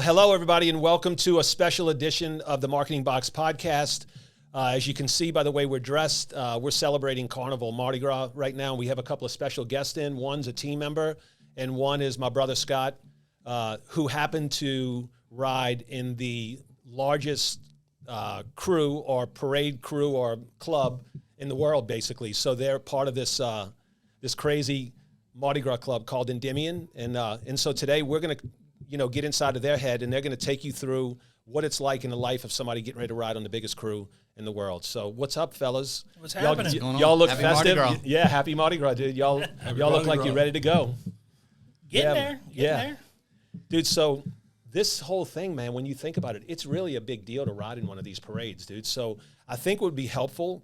hello, everybody, and welcome to a special edition of the Marketing Box podcast. As you can see by the way we're dressed, we're celebrating Carnival, Mardi Gras right now. We have a couple of special guests in. One's a team member, and one is my brother Scott, who happened to ride in the largest crew or parade crew or club in the world, basically. So they're part of this this crazy Mardi Gras club called Endymion, and so today we're going to get inside of their head, and they're going to take you through what it's like in the life of somebody getting ready to ride on the biggest crew in the world. So what's up, fellas? What's happening? Y'all look Happy festive. Mardi Gras. Yeah, happy Mardi Gras, dude. Y'all look like you're ready to go. Getting there. Dude, so this whole thing, man, when you think about it, it's really a big deal to ride in one of these parades, dude. So I think what would be helpful,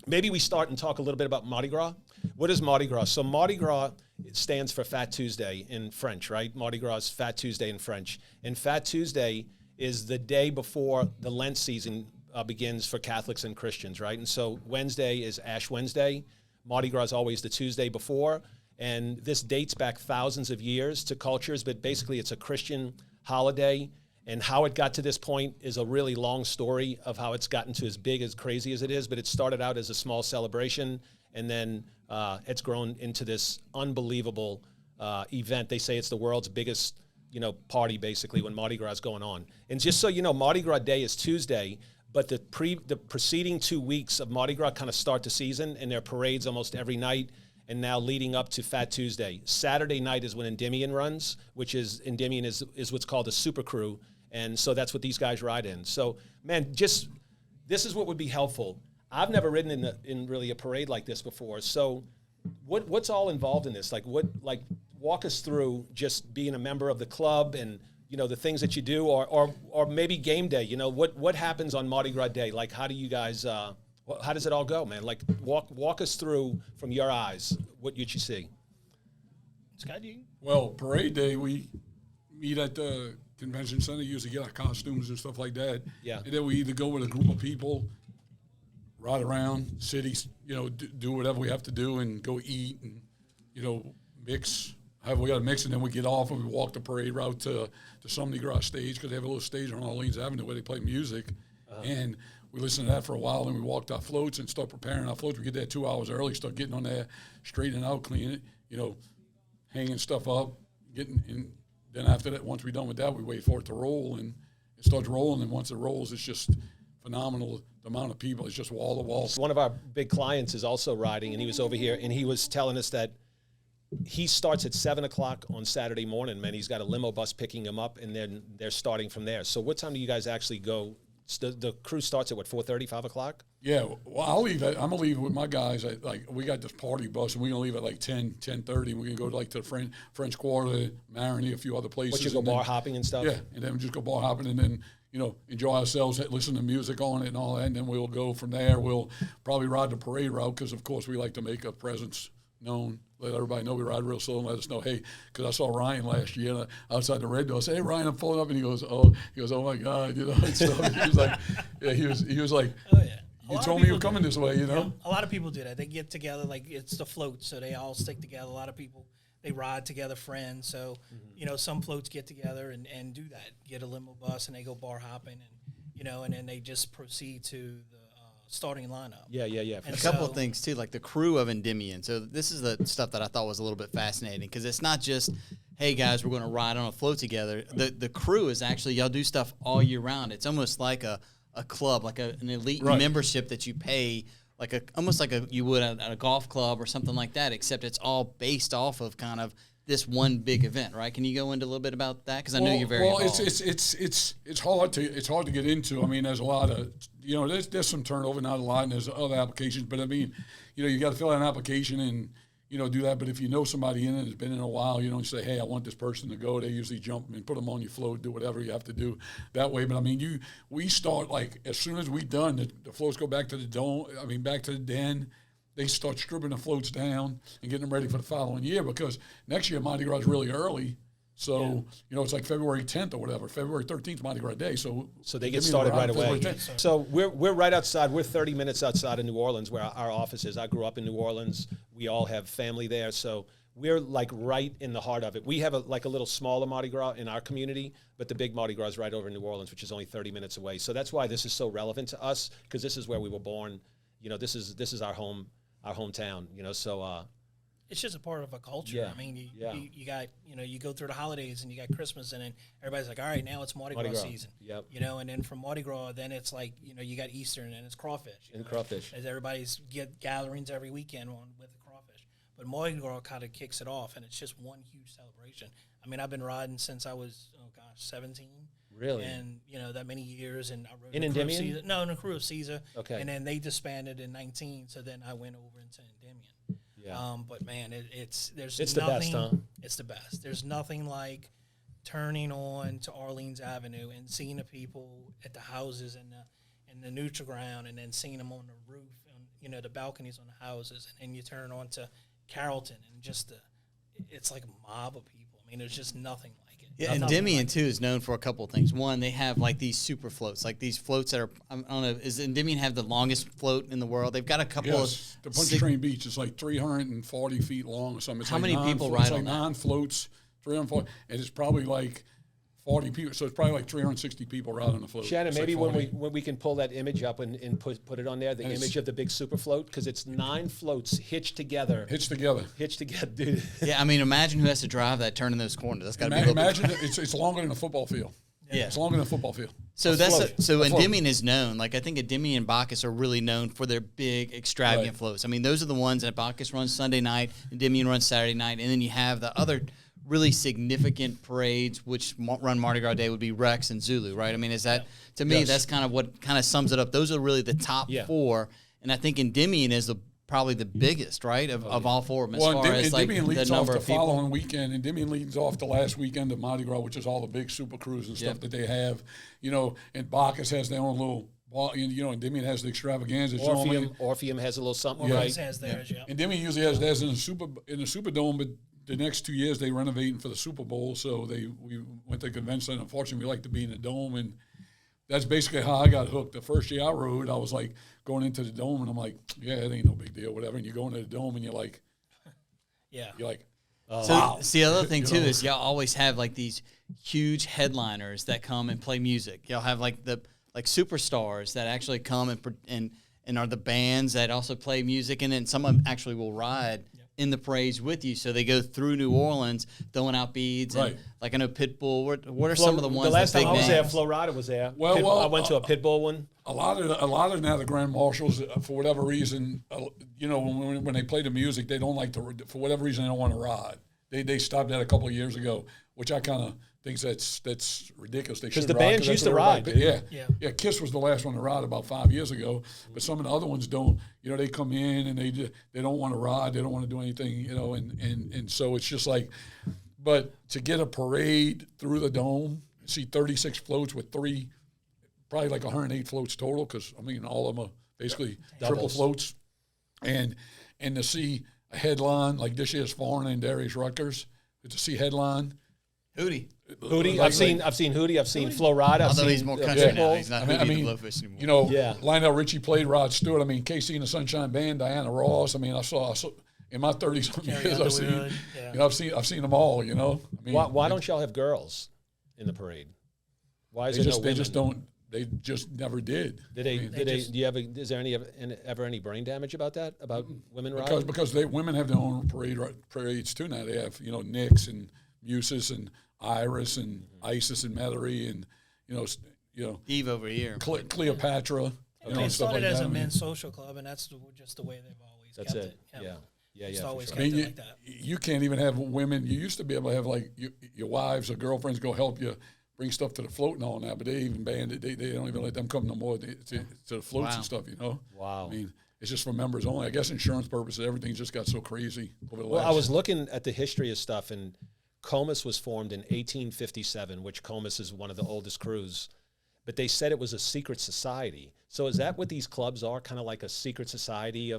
maybe we start and talk a little bit about Mardi Gras. What is Mardi Gras? So Mardi Gras, it stands for Fat Tuesday in French, right? Mardi Gras is Fat Tuesday in French. And Fat Tuesday is the day before the Lent season begins for Catholics and Christians, right? And so Wednesday is Ash Wednesday. Mardi Gras is always the Tuesday before. And this dates back thousands of years to cultures, but basically it's a Christian holiday. And how it got to this point is a really long story of how it's gotten to as big, as crazy as it is. But it started out as a small celebration, and then it's grown into this unbelievable event. They say it's the world's biggest, party, basically, when Mardi Gras is going on. And just so you know, Mardi Gras Day is Tuesday, but the preceding 2 weeks of Mardi Gras kind of start the season, and there are parades almost every night, and now leading up to Fat Tuesday. Saturday night is when Endymion runs, which is Endymion is what's called a super crew, and so that's what these guys ride in. So, man, this is what would be helpful. I've never ridden in really a parade like this before. So what's all involved in this? Walk us through just being a member of the club and, the things that you do, or maybe game day. What happens on Mardi Gras Day? Like, how do you guys, how does it all go, man? Like, walk us through from your eyes, what you see. Scott, Well, parade day, we meet at the convention center, usually get our costumes and stuff like that. Yeah. And then we either go with a group of people, ride around cities, do whatever we have to do and go eat and, mix. We got to mix, and then we get off and we walk the parade route to the Mardi Gras stage, because they have a little stage on Orleans Avenue where they play music. And we listen to that for a while, and we walked our floats and start preparing our floats. We get there 2 hours early, start getting on there, straightening out, cleaning it, hanging stuff up, getting in. Then after that, once we're done with that, we wait for it to roll, and it starts rolling. And once it rolls, it's just phenomenal. The amount of people is just wall to wall. One of our big clients is also riding, and he was over here, and he was telling us that he starts at 7 o'clock on Saturday morning, man. He's got a limo bus picking him up, and then they're starting from there. So what time do you guys actually go? The crew starts at, 4:30, 5 o'clock? Yeah, well, I'm going to leave with my guys. We got this party bus, and we're going to leave at 10:30. We're going to go to the French Quarter, Marigny, a few other places. But you go bar hopping and stuff? Yeah, and then we just go bar hopping, and then enjoy ourselves, listen to music on it and all that, and then we'll go from there. We'll probably ride the parade route, because, of course, we like to make a presence known, let everybody know we ride real slow, and let us know, hey, because I saw Ryan last year outside the red door. I said, hey, Ryan, I'm pulling up, and he goes, oh my God, and so he was like, yeah, he was like, oh yeah. You told me you were coming this way, A lot of people do that. They get together, like it's the float, so they all stick together. A lot of people, they ride together, friends. So, some floats get together and do that. Get a limo bus, and they go bar hopping, and and then they just proceed to the starting lineup. Yeah. A couple of things, too, like the crew of Endymion. So this is the stuff that I thought was a little bit fascinating, because it's not just, hey, guys, we're going to ride on a float together. The crew is actually, y'all do stuff all year round. It's almost like a club, like an elite membership that you pay, almost like you would at a golf club or something like that, except it's all based off of kind of this one big event, right? Can you go into a little bit about that? Because I know you're very involved. It's hard to get into. I mean, there's a lot of there's some turnover, not a lot, and there's other applications. But I mean, you got to fill out an application and do that. But if you know somebody in it that's been in a while, you say, hey, I want this person to go. They usually jump and put them on your float, do whatever you have to do that way. But I mean, we start as soon as we done, the floats go back to the dome. I mean, back to the den. They start stripping the floats down and getting them ready for the following year, because next year Mardi Gras is really early. So, it's like February 10th or whatever. February 13th, Mardi Gras Day. So they get started right away. So we're right outside. We're 30 minutes outside of New Orleans, where our office is. I grew up in New Orleans. We all have family there. So we're like right in the heart of it. We have a little smaller Mardi Gras in our community, but the big Mardi Gras is right over in New Orleans, which is only 30 minutes away. So that's why this is so relevant to us, because this is where we were born. You know, this is our hometown. You know, so it's just a part of a culture. Yeah. I mean, you got, you know, you go through the holidays and you got Christmas, and then everybody's like, all right, now it's Mardi Gras season. Yep. You know, and then from Mardi Gras, then it's like, you know, you got Easter, and then it's crawfish. Crawfish. As everybody's get gatherings every weekend with the crawfish. But Mardi Gras kind of kicks it off, and it's just one huge celebration. I mean, I've been riding since I was, 17. Really? And, you know, that many years. And I rode in the Endymion? No, in the Krewes Caesar. Okay. And then they disbanded in 19, so then I went over into Endymion. Yeah. But man, it's the best, nothing. huh? It's the best. There's nothing like turning on to Orleans Avenue and seeing the people at the houses and the neutral ground, and then seeing them on the roof and, you know, the balconies on the houses, and then you turn on to Carrollton, and just it's like a mob of people. I mean, there's just nothing like it. Yeah, Endymion too is known for a couple of things. One, they have like these super floats, like these floats that are, I don't know, is Endymion have the longest float in the world? They've got a couple Yes, the Punch Train Beach is like 340 feet long or something. It's How like many people ride like on that? 9 floats, 340, and it's probably like 40 people. So it's probably like 360 people ride on the float. Shannon, It's maybe like when we can pull that image up and put it on there, the image of the big super float, because it's 9 floats hitched together. hitched together. Dude. Yeah, I mean, imagine who has to drive that, turning those corners. That's got to be a little Imagine it's longer than a football field. Yeah. It's longer than a football field. So float. Endymion is known. Like, I think Endymion and Bacchus are really known for their big extravagant Right. floats. I mean, those are the ones that Bacchus runs Sunday night, Endymion runs Saturday night, and then you have the other really significant parades which run Mardi Gras Day would be Rex and Zulu, right? I mean, is that to me Yes. that's kind of what kind of sums it up. Those are really the top 4, and I think Endymion is probably the biggest, right, of all 4 of them as Well, far as like Endymion the leads off number the of people. following weekend. Endymion leads off the last weekend of Mardi Gras, which is all the big super crews and stuff that they have. You know, and Bacchus has their own little ball. You know, Endymion has the extravaganzas. Orpheum has a little something, Yeah. right? Has theirs, yeah. Endymion usually has theirs in the Superdome, but the next 2 years they renovating for the Super Bowl. So we went to the convention. Unfortunately, we like to be in the dome, and that's basically how I got hooked. The first year I rode, I was like going into the dome, and I'm like, yeah, it ain't no big deal, whatever. And you go into the dome, and you're like, So see, the other thing too is y'all always have like these huge headliners that come and play music. Y'all have like superstars that actually come and are the bands that also play music, and then some of them actually will ride in the parades with you. So they go through New Orleans throwing out beads. Right. And, like I know Pitbull. What are some of the ones? The last that time I big was there, names? Flo Rida was there. Well, I went to a Pitbull one. a lot of now the grand marshals, for whatever reason, you know, when they play the music, they don't like to, for whatever reason, they don't want to ride. They stopped that a couple of years ago, which I kind of think that's ridiculous. They should the bands used to ride. Yeah. Kiss was the last one to ride about 5 years ago, but some of the other ones don't. You know, they come in and they don't want to ride. They don't want to do anything. You know, and so it's just like, but to get a parade through the dome, see 36 floats with probably like 108 floats total, because I mean all of them are basically triple floats, and to see a headline like this year's Foreigner and Darius Rutgers, to see headline. Hootie. I've seen Hootie. I've seen Flo Rida. Although he's more country now. He's not Hootie the Blowfish anymore. You know, Lionel Richie played Rod Stewart. I mean, KC and the Sunshine Band, Diana Ross. I mean, I saw in my 30-something years, I've seen them all. You know, I mean, why don't y'all have girls in the parade? Why is there no women? They just don't. They just never did. Is there ever any brain damage about that? About women riding? Because women have their own parades too now. They have, you know, Nyx and Muses and Iris and Isis and Mallory and you know Eve over here. Cleopatra. You know, It stuff started like as that. a men's social club, and that's just the way they've always That's kept it. it. Yeah. It's always for kept sure. it like that. You can't even have women. You used to be able to have like your wives or girlfriends go help you bring stuff to the float and all that, but they even banned it. They don't even let them come no more to the floats and stuff, you know? Wow. I mean, it's just for members only. I guess insurance purposes, everything just got so crazy over the last. Well, I was looking at the history of stuff, and Comus was formed in 1857, which Comus is one of the oldest crews. But they said it was a secret society. So is that what these clubs are, kind of like a secret society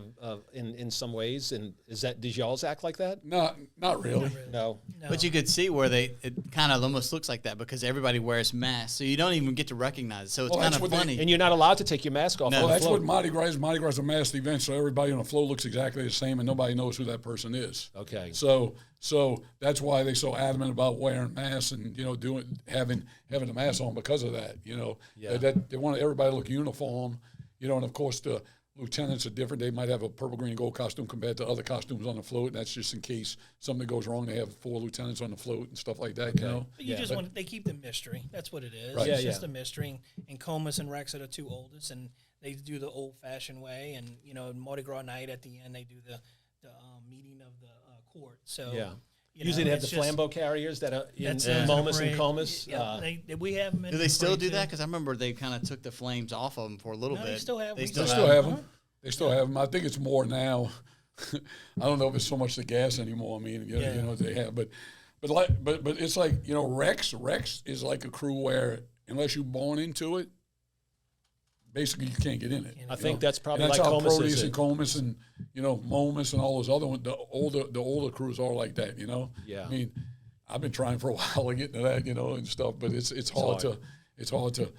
in some ways? And did y'all's act like that? Not really. No. But you could see where it kind of almost looks like that because everybody wears masks, so you don't even get to recognize it. So it's kind of funny. And you're not allowed to take your mask off. No. on the That's float. what Mardi Gras is. Mardi Gras is a masked event, so everybody on the float looks exactly the same, and nobody knows who that person is. Okay. So So that's why they're so adamant about wearing masks and having a mask on because of that. They want everybody to look uniform. And of course the lieutenants are different. They might have a purple, green, gold costume compared to other costumes on the float. And that's just in case something goes wrong. They have 4 lieutenants on the float and stuff like that. Okay. But you just want they keep the mystery. That's what it is. Right. It's just a mystery. And Comus and Rex are the 2 oldest, and they do the old-fashioned way. And Mardi Gras night at the end, they do the meeting of the court. So usually they have the flambeau carriers that are in Momus and Comus. We have them. Do they still do that? Because I remember they kind of took the flames off of them for a little bit. They still have them. They still have them. They still have them. I think it's more now. I don't know if it's so much the gas anymore. I mean, they have, but it's like Rex is like a crew where unless you're born into it, basically you can't get in it. I think that's probably and that's like how Comus Proteus and Comus and Momus and all those other ones. The older crews are like that. Yeah. I mean, I've been trying for a while to get into that, and stuff, but it's hard to. It's hard to,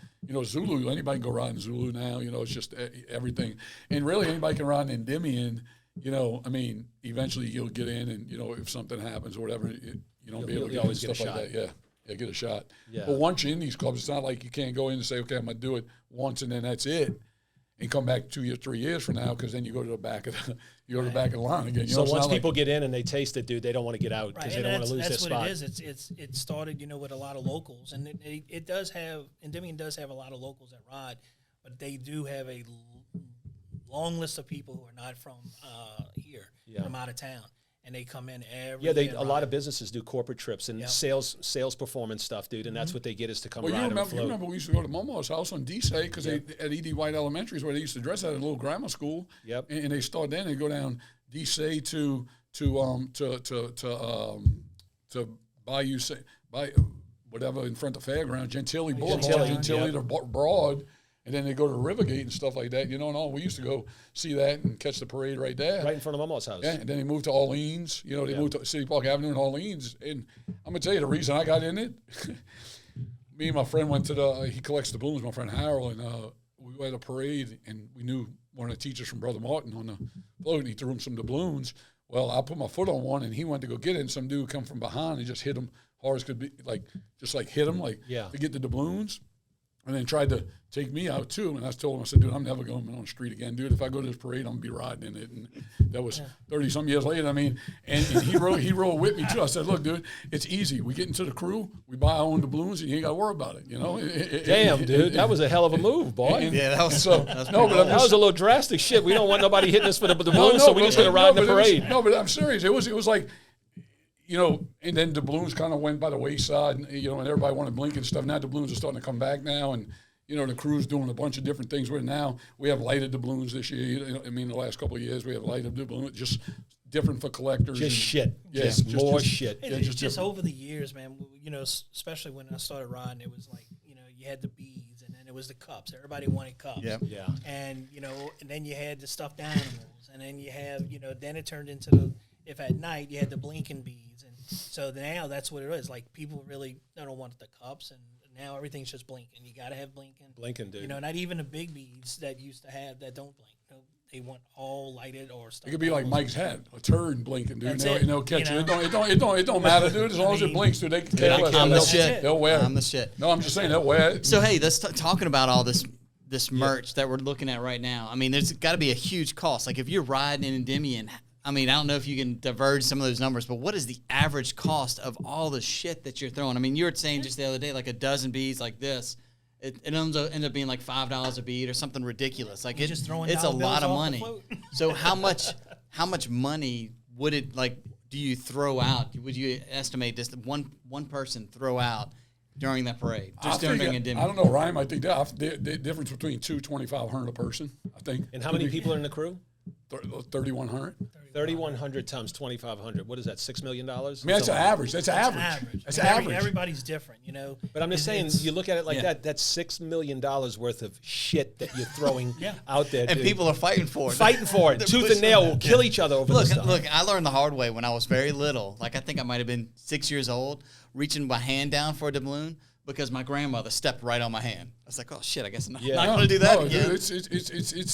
Zulu, anybody can go ride in Zulu now, it's just everything. And really anybody can ride in Endymion, I mean, eventually you'll get in and, if something happens or whatever, be able to get in, stuff like that. Yeah, get a shot. Yeah. But once you're in these clubs, it's not like you can't go in and say, okay, I'm going to do it once and then that's it. And come back 2 years, 3 years from now, because then you go to the back of the line again. So once people get in and they taste it, dude, they don't want to get out because they don't want to lose their spot. That's what it is. It started, with a lot of locals, and it does have Endymion does have a lot of locals that ride, but they do have a long list of people who are not from here, from out of town. And they come in every year. A lot of businesses do corporate trips and sales performance stuff, dude, and that's what they get is to come ride and float. You remember we used to go to Momo's house on D-Say because at E.D. White Elementary is where they used to dress at a little grammar school. Yep. And they start then they go down D-Say to buy whatever in front of the fairground, Gentilly Boulevard, Gentilly to Broad. And then they go to Rivergate and stuff like that, and all. We used to go see that and catch the parade right there. Right in front of Momo's house. Yeah, and then they moved to Orleans. They moved to City Park Avenue in Orleans. And I'm going to tell you the reason I got in it, me and my friend went to he collects the balloons, my friend Harold, and we were at a parade, and we knew one of the teachers from Brother Martin on the float, and he threw him some doubloons. Well, I put my foot on one, and he went to go get it, and some dude come from behind and just hit him hard as could be, hit him, to get the doubloons. And then tried to take me out too. And I told him, I said, dude, I'm never going on the street again, dude. If I go to this parade, I'm gonna be riding in it. And that was 30-some years later. I mean, and he rode with me too. I said, look, dude, it's easy. We get into the crew, we buy our own doubloons, and you ain't got to worry about it. Damn, dude, that was a hell of a move, boy. That was that was a little drastic shit. We don't want nobody hitting us for the doubloons, so we're just gonna ride in the parade. But I'm serious. It was like. And then doubloons kind of went by the wayside, and everybody wanted blink and stuff. Now doubloons are starting to come back now, and the crew's doing a bunch of different things. Where now we have lighted doubloons this year. I mean, the last couple of years we have lighted doubloons, just different for collectors. Just shit, just more shit. It's just over the years, man. Especially when I started riding, it was like you had the beads, and then it was the cups. Everybody wanted cups. Yeah. And and then you had the stuffed animals, and then you have then it turned into if at night you had the blinking beads, and so now that's what it is. Like people really don't want the cups, and now everything's just blinking. You got to have blinking, dude. Not even the big beads that used to have that don't blink. They want all lighted or stuff. It could be like Mike's hat, a turd blinking, dude. That's Catch it. It don't matter, dude. As long as it blinks, dude, they can care less. I'm the shit. They'll wear it. I'm the shit. No, I'm just saying they'll wear it. So hey, let's talking about all this merch that we're looking at right now. I mean, there's got to be a huge cost. Like if you're riding in Endymion. I mean, I don't know if you can diverge some of those numbers, but what is the average cost of all the shit that you're throwing? I mean, you were saying just the other day, like a dozen beads like this, it ends up being like $5 a bead or something ridiculous. Like it's a lot of money. So how much money would it do you throw out? Would you estimate just one person throw out during that parade? Just during Endymion. I don't know, Ryan. I think the difference between $2,500 a person. I think. And how many people are in the crew? 3,100. 3,100 times 2,500. What is that? $6 million? I mean, that's an average. That's average. That's average. Everybody's different, But I'm just saying, you look at it like that. That's $6 million worth of shit that you're throwing out there, and people are fighting for it. Fighting for it, tooth and nail. Will kill each other over this stuff. Look, I learned the hard way when I was very little. Like I think I might have been 6 years old, reaching my hand down for a doubloon. because my grandmother stepped right on my hand. I was like, oh shit, I guess I'm not, Yeah. not going to do that No, again. dude,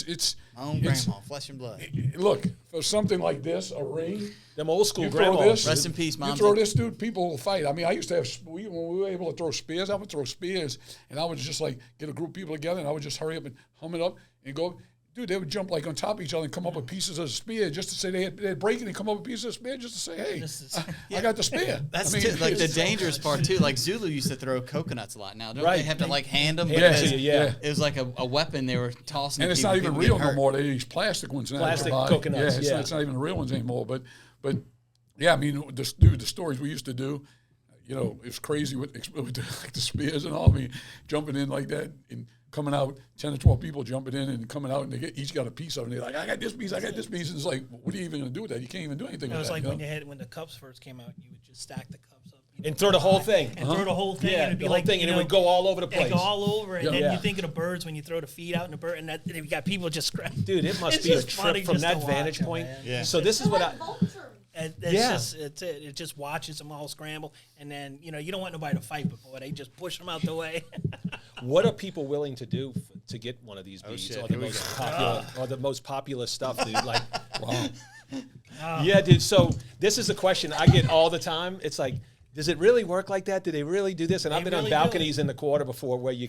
it's My own grandma, flesh and blood. look, for something like this, a ring. Them old school You throw grandmas. this, Rest in peace, you Mom. throw this, dude, people will fight. I mean, I used to have, when we were able to throw spears, I would throw spears, and I would just like get a group of people together, and I would just hurry up and hum it up and go. Dude, they would jump like on top of each other and come up with pieces of the spear just to say they'd break it and come up with pieces of spear just to say, hey, I got the spear. That's I mean, like the it's- dangerous part too. Like Zulu used to throw coconuts a lot. Now don't Right. they have to like hand them? Hand it Because to you, yeah. it was like a weapon they were tossing. And at it's people, not even people get real no hurt. more. They use plastic ones now. Plastic to buy. coconuts, Yeah, yeah. it's not even the real ones anymore. But yeah, I mean, the stories we used to do, you know, it was crazy with like the spears and all. I mean, jumping in like that and coming out, 10 or 12 people jumping in and coming out, and they each got a piece of it. And they're like, I got this piece, I got this piece. And it's like, what are you even going to do with that? You can't even do anything It with was that. like you know? when the cups first came out, you would just stack the cups up. And throw the whole thing. And throw the whole thing. Yeah, and it'd be the whole like, thing, you and it know, would go all over the it'd place. go all over. And then Yeah. you think of the birds when you throw the feed out in the bird, and that and you got people just scratch. Dude, it must It's be a just funny trip from just that to watch vantage it, point. man. Yeah. So this is what I. And Yeah. it's it. It just watches them all scramble, and then you know you don't want nobody to fight before they just push them out the way. What are people willing to do to get one of these beads, shit, or the here we most popular, or the most popular stuff, dude? Like, Wow. yeah, dude. So this is a question I get all the time. It's like, does it really work like that? Do they really do this? And I've been on really do it. balconies in the quarter before where you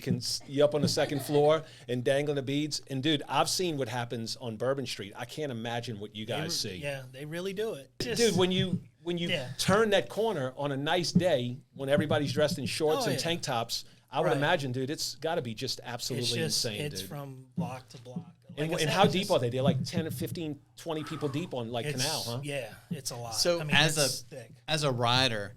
up on the second floor and dangling the beads. And dude, I've seen what happens on Bourbon Street. I can't imagine what you guys see. Yeah, they really do it. Just, Dude, when you Yeah. turn that corner on a nice day when everybody's dressed in shorts Oh, and yeah. tank tops, I would Right. imagine, dude, it's got to be just it's absolutely just insane, it's dude. from block to block. Like And, I and said, how it's deep just- are they? They're like 10 or 15, 20 people deep on like it's- Canal, huh? Yeah, it's a lot. So I mean, as it's thick. a rider,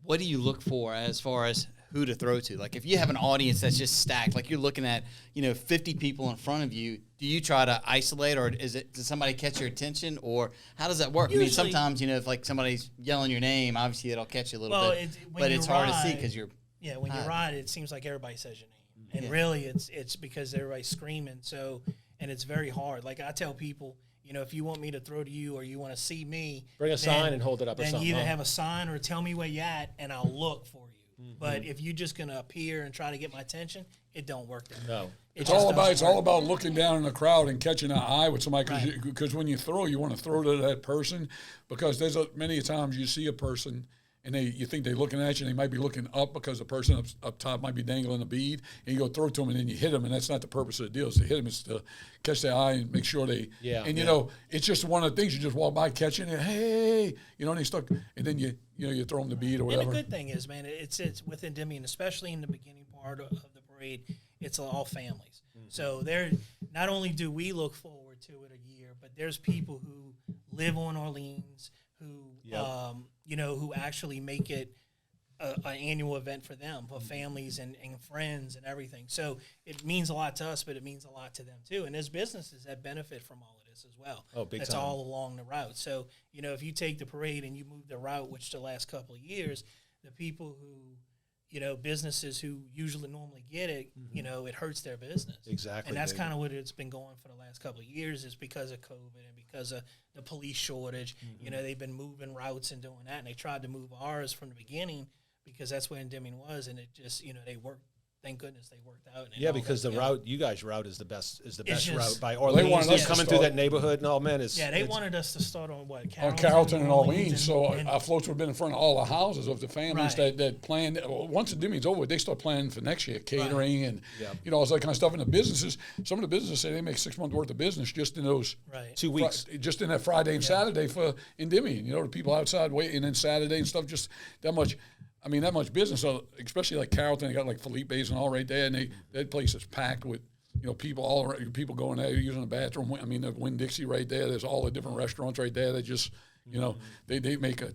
what do you look for as far as who to throw to? Like if you have an audience that's just stacked, like you're looking at, 50 people in front of you, do you try to isolate, or does somebody catch your attention, or how does that work? I mean, Usually- sometimes, if like somebody's yelling your name, obviously it'll catch you a little Well, bit, when but you it's hard to see ride- because you're Yeah, when you hiding. ride, it seems like everybody says your name, and Yeah. really, it's because everybody's screaming. So, and it's very hard. Like I tell people, if you want me to throw to you or you want to see me, Bring a then- sign and hold it up or then something, you either huh? have a sign or tell me where you at, and I'll look for you. But if you're just gonna appear and try to get my attention, it don't work that way. No. It's all about looking down in the crowd and catching an eye with somebody, Right. because when you throw, you want to throw to that person, because there's many times you see a person and you think they're looking at you, and they might be looking up because the person up top might be dangling a bead, and you go throw it to them, and then you hit them, and that's not the purpose of the deal. Is to hit them, is to catch their eye and make sure they. Yeah. And it's just one of the things you just walk by catching it, hey, and they stuck, and then you throw them the bead or And whatever. the good thing is, man, it's with Endymion, especially in the beginning part of the parade, it's all families. So there, not only do we look forward to it a year, but there's people who live on Orleans who, who actually make it an annual event for them, for families and friends and everything. So it means a lot to us, but it means a lot to them too. And there's businesses that benefit from all of this as well. Oh, big That's time. all along the route. So, if you take the parade and you move the route, which the last couple of years, the people who, businesses who usually normally get it, it hurts their business. Exactly, And that's baby. kind of what it's been going for the last couple of years, is because of COVID and because of the police shortage. They've been moving routes and doing that, and they tried to move ours from the beginning because that's where Endymion was, and it just, they worked. Thank goodness they worked out. And Yeah, all because that the together. route, you guys' route is the best just- route by Well, they Orleans. wanted us Just to coming through start- that neighborhood, no, man, Yeah, they it's- wanted us to start on what? On Carrollton and Orleans, and- so and- our floats would have been in front of all the houses of the families Right. that planned. Once the Endymion's over, they start planning for next year, catering and Yep. all that kind of stuff. And the businesses, some of the businesses say they make 6 months worth of business just in those Right. 2 weeks. just in that Friday and Saturday for Endymion. The people outside waiting, and then Saturday and stuff. Just that much. I mean, that much business. So especially like Carrollton, they got like Felipe's and all right there, and that place is packed with people all around, people going there using the bathroom. I mean, the Winn-Dixie right there. There's all the different restaurants right there. They just they make a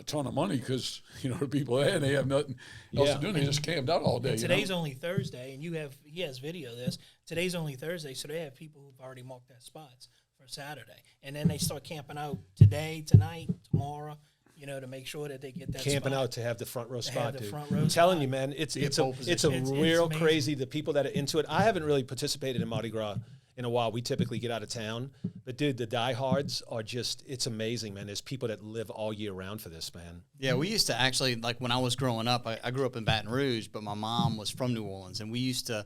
ton of money because the people there, they have nothing else Yeah. to do. And they just camped out all day. And today's only Thursday, and he has video of this. Today's only Thursday, so they have people who've already marked their spots for Saturday, and then they start camping out today, tonight, tomorrow. To make sure that they get that camping spot. out to have the front row have spot, the dude. front row I'm telling spot. you, man, it's Get a pole it's a position. It's real amazing. crazy. The people that are into it. I haven't really participated in Mardi Gras in a while. We typically get out of town. But, dude, the diehards are just, it's amazing, man. There's people that live all year round for this, man. Yeah, we used to actually, like when I was growing up, I grew up in Baton Rouge, but my mom was from New Orleans, and we used to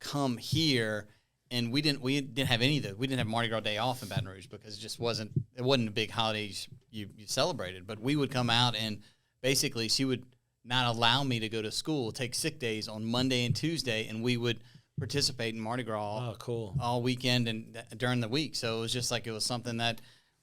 come here, and we didn't have any of the, we didn't have Mardi Gras Day off in Baton Rouge because it wasn't a big holiday you celebrated. But we would come out, and basically she would not allow me to go to school, take sick days on Monday and Tuesday, and we would participate in Mardi Gras all weekend and during the week. So it was just like it was something that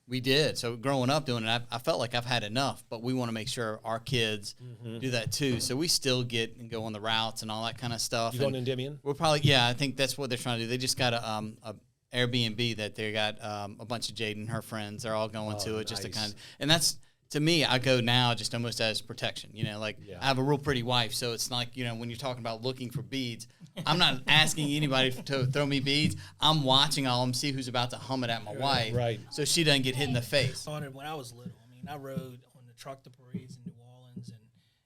we did. So growing up doing it, I felt like I've had enough, but we want to make sure our kids do that too. So we still get and go on the routes and all that kind of stuff. You going to Endymion? We're probably, I think that's what they're trying to do. They just got a Airbnb that they got a bunch of Jade and her friends. They're all going to it just to kind of, and that's, to me, I go now just almost as protection. You know, like I have a real pretty wife, so it's like, you know, when you're talking about looking for beads, I'm not asking anybody to throw me beads. I'm watching all of them, see who's about to hum it at my wife, so she doesn't get hit in the face. When I was little, I mean, I rode on the truck to parades in New Orleans, and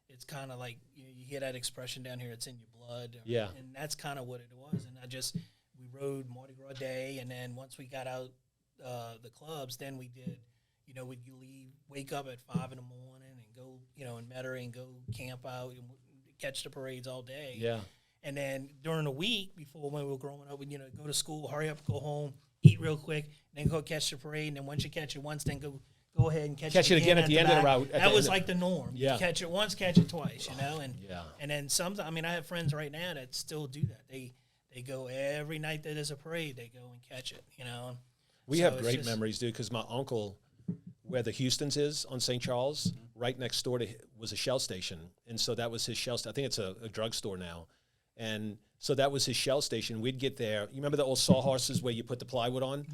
it's kind of like, you know, you hear that expression down here, it's in your blood. And that's kind of what it was. And we rode Mardi Gras Day, and then once we got out the clubs, then we did, you know, we'd wake up at 5 in the morning and go, you know, in Metairie and go camp out and catch the parades all day. Yeah. And then during the week, before when we were growing up, we'd, you know, go to school, hurry up, go home, eat real quick, and then go catch the parade. And then once you catch it once, then go ahead and catch it again at the end of the route. That was like the norm. Yeah. You catch it once, catch it twice, you know. And then sometimes, I mean, I have friends right now that still do that. They go every night that there's a parade, they go and catch it, you know. We have great memories, dude, because my uncle, where the Houston's is on St. Charles, right next door to was a Shell station. And so that was his Shell station. I think it's a drugstore now. And so that was his Shell station. We'd get there. You remember the old sawhorses where you put the plywood on?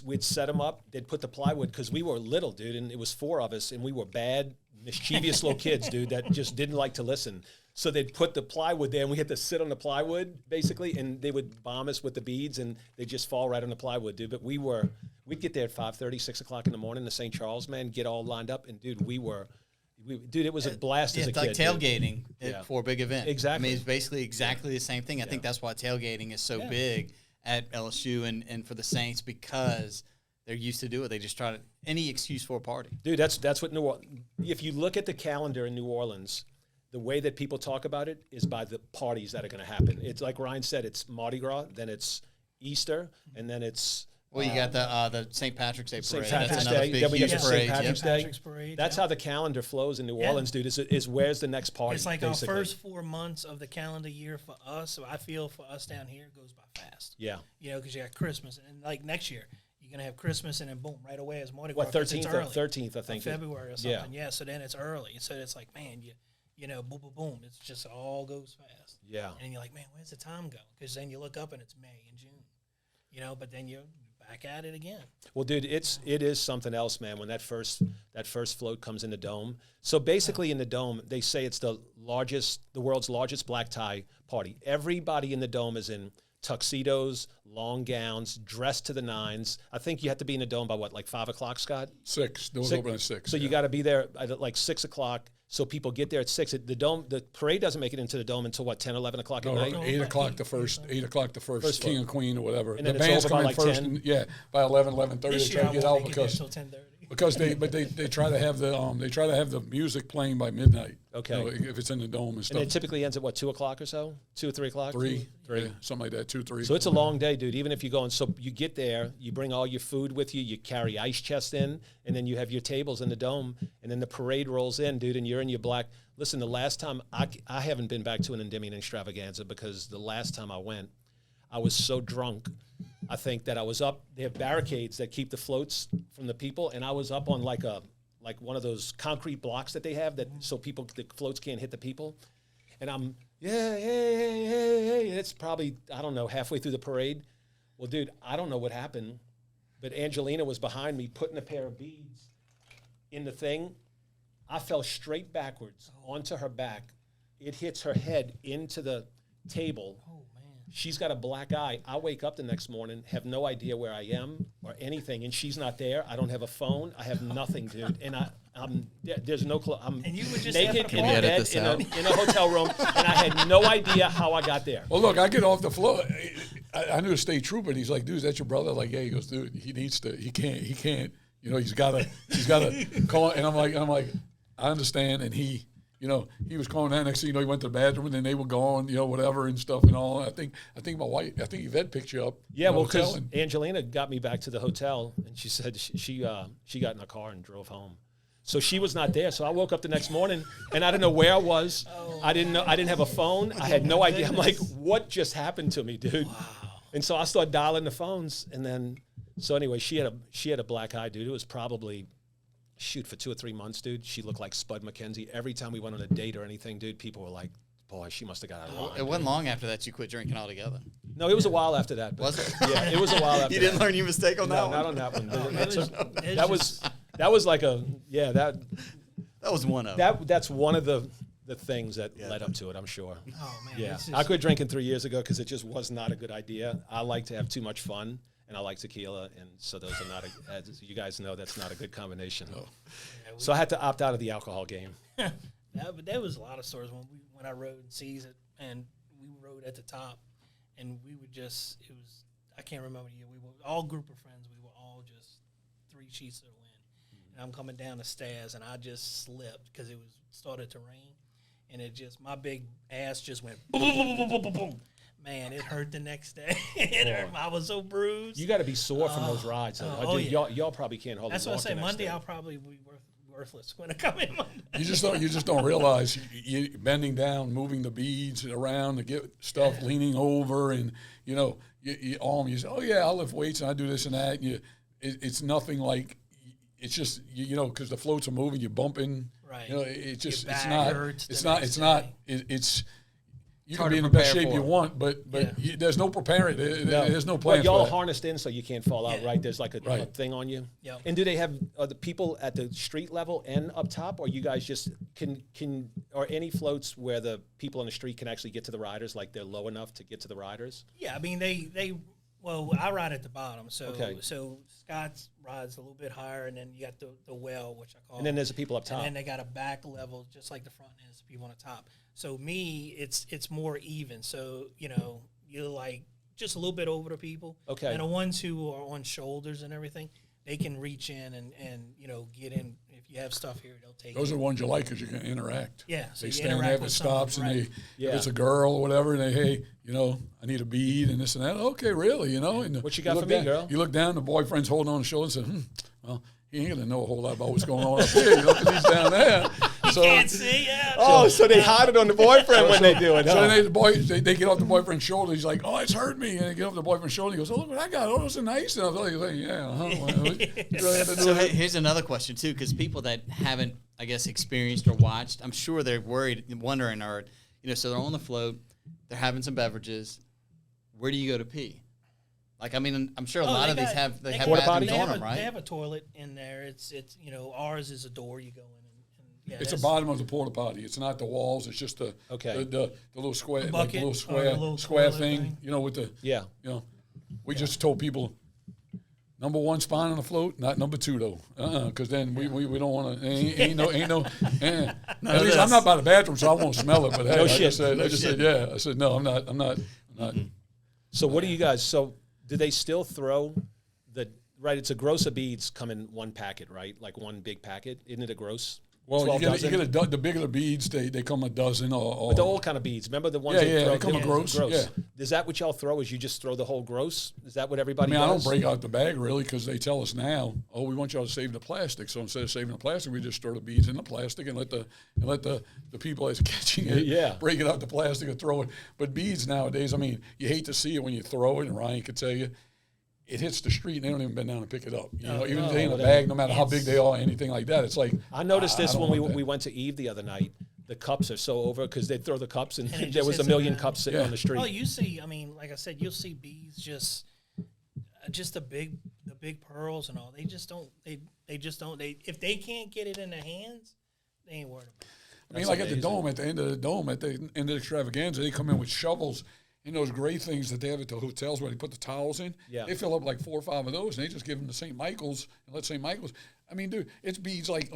We'd set them up. They'd put the plywood, because we were little, dude, and it was 4 of us, and we were bad, mischievous little kids, dude, that just didn't like to listen. So they'd put the plywood there, and we had to sit on the plywood, basically, and they would bomb us with the beads, and they'd just fall right on the plywood, dude. But we'd get there at 5:30, 6 o'clock in the morning to St. Charles, man, get all lined up, and, dude, dude, it was a blast as a kid. It's like tailgating for a big event. Exactly. I mean, it's basically exactly the same thing. I think that's why tailgating is so big at LSU and for the Saints, because they're used to do it. They just try any excuse for a party. Dude, that's what New Orleans. If you look at the calendar in New Orleans, the way that people talk about it is by the parties that are going to happen. It's like Ryan said, it's Mardi Gras, then it's Easter, and then it's... Well, you got the St. Patrick's Day parade. St. Patrick's Day. Then we get St. Patrick's Day. That's how the calendar flows in New Orleans, dude, is where's the next party, It's like basically. Our first 4 months of the calendar year for us. So I feel for us down here, it goes by fast. Yeah. You know, because you got Christmas. And like next year, you're going to have Christmas, and then boom, right away is Mardi Gras. What, 13th, I think. February or something. Yeah, so then it's early. So it's like, man, you know, boom, boom, boom. It's just all goes fast. Yeah. And you're like, man, where's the time go? Because then you look up and it's May and June. You know, but then you're back at it again. Well, dude, it is something else, man, when that first float comes in the Dome. So basically in the Dome, they say it's the world's largest black tie party. Everybody in the Dome is in tuxedos, long gowns, dressed to the nines. I think you have to be in the Dome by what, like 5 o'clock, Scott? 6. Doors open at 6. So you got to be there at like 6 o'clock. So people get there at 6. The parade doesn't make it into the Dome until what, 10, 11 o'clock at night? 8 o'clock the first King and Queen or whatever. And then the it's band's over by coming like first. 10? By 11:30 they This try year to get I out won't make it there till 10:30. because they try to have the music playing by midnight. Okay. You know, if it's in the Dome and stuff. And it typically ends at what, 2 o'clock or so? 2 or 3 o'clock? 3, yeah, something like that. 2, 3. So it's a long day, dude. Even if you go and so you get there, you bring all your food with you, you carry ice chests in, and then you have your tables in the Dome, and then the parade rolls in, dude, and you're in your black. Listen, the last time I haven't been back to an Endymion extravaganza, because the last time I went, I was so drunk. I think that I was up. They have barricades that keep the floats from the people, and I was up on like one of those concrete blocks that they have the floats can't hit the people. And I'm, hey. It's probably, I don't know, halfway through the parade. Well, dude, I don't know what happened, but Angelina was behind me putting a pair of beads in the thing. I fell straight backwards onto her back. It hits her head into the table. Oh, man. She's got a black eye. I wake up the next morning, have no idea where I am or anything, and she's not there. I don't have a phone. I have nothing, dude. And there's no clue. I'm And you were just naked in having a bed in a hotel room, and I had no idea how I got there. Well, look, I get off the floor. I knew the state trooper. And he's like, dude, is that your brother? Like, yeah. He goes, dude, he can't. You know, he's gotta call. And I'm like, I understand. And he was calling that. Next thing you know, he went to the bathroom, and then they were gone, whatever and stuff and all. I think my wife, Yvette picked you up. Yeah, well, because Angelina got me back to the hotel, and she said she got in a car and drove home. So she was not there. So I woke up the next morning, and I didn't know where I was. I didn't have a phone. I had no idea. I'm like, what just happened to me, dude? Wow. And so I started dialing the phones, and then so anyway, she had a black eye, dude. It was probably for 2 or 3 months, dude. She looked like Spud McKenzie. Every time we went on a date or anything, dude, people were like, boy, she must have got out of line. It wasn't long after that you quit drinking altogether. No, it was a while after that. Was it? Yeah, it was a while after. You didn't learn your mistake on that one? No, not on that one. That was like that was one of that's one of the things that led up to it, I'm sure. Oh man. Yeah, I quit drinking 3 years ago because it just was not a good idea. I like to have too much fun, and I like tequila, and so those are not as you guys know, that's not a good combination. No. So I had to opt out of the alcohol game. But there was a lot of stories when I rode in seas, and we rode at the top, and we would just I can't remember the year. We were all group of friends. We were all just 3 sheets of the wind, and I'm coming down the stairs, and I just slipped because it started to rain, and my big ass just went boom, boom, boom, boom, boom, boom. Man, it hurt the next day. It hurt. I was so bruised. You got to be sore from those rides. Dude, y'all probably can't hold. That's what I say. Monday, I'll probably be worthless when I come in Monday. You just don't realize you bending down, moving the beads around to get stuff, leaning over, and you say, oh yeah, I'll lift weights and I do this and that. It's nothing like. It's just because the floats are moving, you're bumping. Right. It's just Your back hurts. It's you can be in the best shape you want, but there's no preparing. There's no plan. But y'all for harnessed in so you can't fall out, right? There's like a thing on you. Yeah. And do they have the people at the street level and up top, or you guys just can or any floats where the people on the street can actually get to the riders, like they're low enough to get to the riders? Yeah, I mean well, I ride at the bottom, so Scott's rides a little bit higher, and then you got the well, which I call. And then there's the people up top. And then they got a back level, just like the front, and there's the people on the top. So me, it's more even. So you're like just a little bit over the people. Okay. And the ones who are on shoulders and everything, they can reach in and get in. If you have stuff here, they'll take. Those are the ones you like because you can interact. Yeah. So they you stand interact there, if with it stops, someone, and right. if it's a girl or whatever, and hey, I need a bead and this and that. Okay, really, And what you got for me, girl? You look down, the boyfriend's holding on the shoulder and said, well, he ain't gonna know a whole lot about what's going on up here, because he's down there. So, can't see. Yeah. Oh, so they hide it on the boyfriend when they do it. So then they get off the boyfriend's shoulder. He's like, "Oh, it's hurt me." And they get off the boyfriend's shoulder. He goes, "Oh, look what I got. Oh, this is nice." And I was like, "Yeah, So here's another question too, because people that haven't, I guess, experienced or watched, I'm sure they're wondering, or so they're on the float, they're having some beverages. Where do you go to pee? Like, I mean, I'm sure a lot of these have bathrooms on them, right? They have a toilet in there. It's ours is a door you go in. It's the bottom of the porta potty. It's not the walls. It's just the little square, bucket, square thing. With the We just told people, number 1 spine on the float, not number 2 though. Because then we don't want to. Ain't no. At least I'm not by the bathroom, so I won't smell it. But hey, I just said yeah. I said no. I'm not. Mm-hmm. So what do you guys? So do they still throw right? It's a gross of beads come in one packet, right? Like one big packet. Isn't it a gross? Well, you get the bigger the beads, they come a dozen or the old kind of beads. Remember the ones they come a gross. Yeah. Is that what y'all throw? Is you just throw the whole gross? Is that what everybody does? I don't break out the bag really, because they tell us now, oh, we want y'all to save the plastic. So instead of saving the plastic, we just throw the beads in the plastic and let the people that's catching it break it out the plastic and throw it. But beads nowadays, I mean, you hate to see it when you throw it, and Ryan could tell you, it hits the street and they don't even bend down and pick it up. Even if they in a bag, no matter how big they are, anything like that. It's like, I noticed this when we went to Eve the other night. The cups are so over because they throw the cups and there was a million cups sitting on the street. Oh, you see, I mean, like I said, you'll see bees just the big pearls and all. They just don't. If they can't get it in their hands, they ain't worried about it. I mean, like at the dome, at the end of the dome, at the end of the extravaganza, they come in with shovels. And those gray things that they have at the hotels where they put the towels in, they fill up like 4 or 5 of those, and they just give them to St. Michael's and let St. Michael's. I mean, dude, it's beads like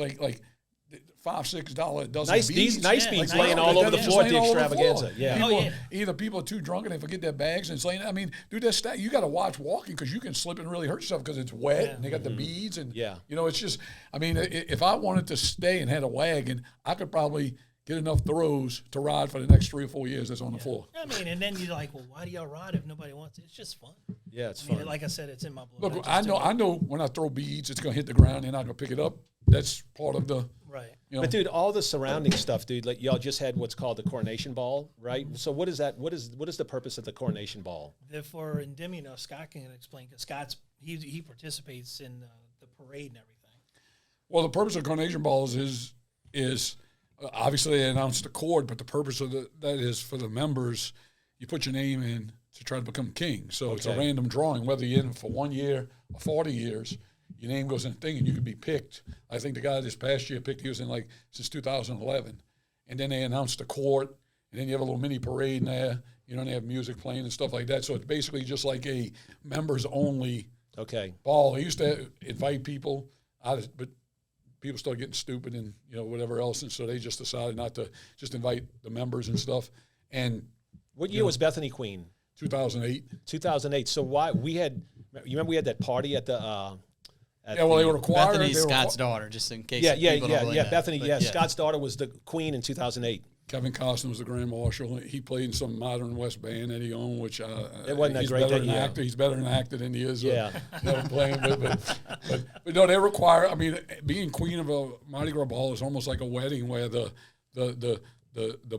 $5-6 a dozen Nice, beads. these nice Yeah, beads nice laying beads. all over the Just floor at the laying all over the extravaganza. floor. Yeah. People, Oh, yeah. Either people are too drunk and they forget their bags and it's laying. I mean, dude, that you got to watch walking because you can slip and really hurt yourself because it's wet and they got the beads and Yeah. you know, it's just. I mean, if I wanted to stay and had a wagon, I could probably get enough throws to ride for the next 3 or 4 years. That's on the floor. I mean, and then you're like, well, why do y'all ride if nobody wants it? It's just fun. Yeah, it's I mean, fun. like I said, it's in my blood. Look, just do it. I know when I throw beads, it's gonna hit the ground and I'm gonna pick it up. That's part of the. Right. You know, But dude, all the surrounding stuff, dude. Like y'all just had what's called the coronation ball, right? So what is that? What is the purpose of the coronation ball? For Endymion, Scott can explain because Scott's he participates in the parade and everything. Well, the purpose of coronation balls is obviously they announced the cord, but the purpose of that is for the members. You put your name in to try to become king. So it's a Okay. random drawing, whether you're in it for 1 year or 40 years. Your name goes in the thing, and you can be picked. I think the guy this past year picked. He was in since 2011, and then they announced the court, and then you have a little mini parade in there. You know, and they have music playing and stuff like that. So it's basically just like a members only Okay. ball. They used to invite people out, but people started getting stupid and whatever else, and so they just decided not to just invite the members and stuff. And What year was Bethany Queen? 2008. 2008. So why you remember we had that party at the Yeah, well, they were required. Bethany's they were Scott's daughter, just in case. yeah, people don't really know. Bethany, But yeah, Scott's daughter was the queen in 2008. Kevin Costner was the grand marshal. He played in some modern West band that he owned, which It wasn't that he's great better that an year. actor. He's better an actor than he is. Yeah. Playing. But no, they require. I mean, being queen of a Mardi Gras ball is almost like a wedding where the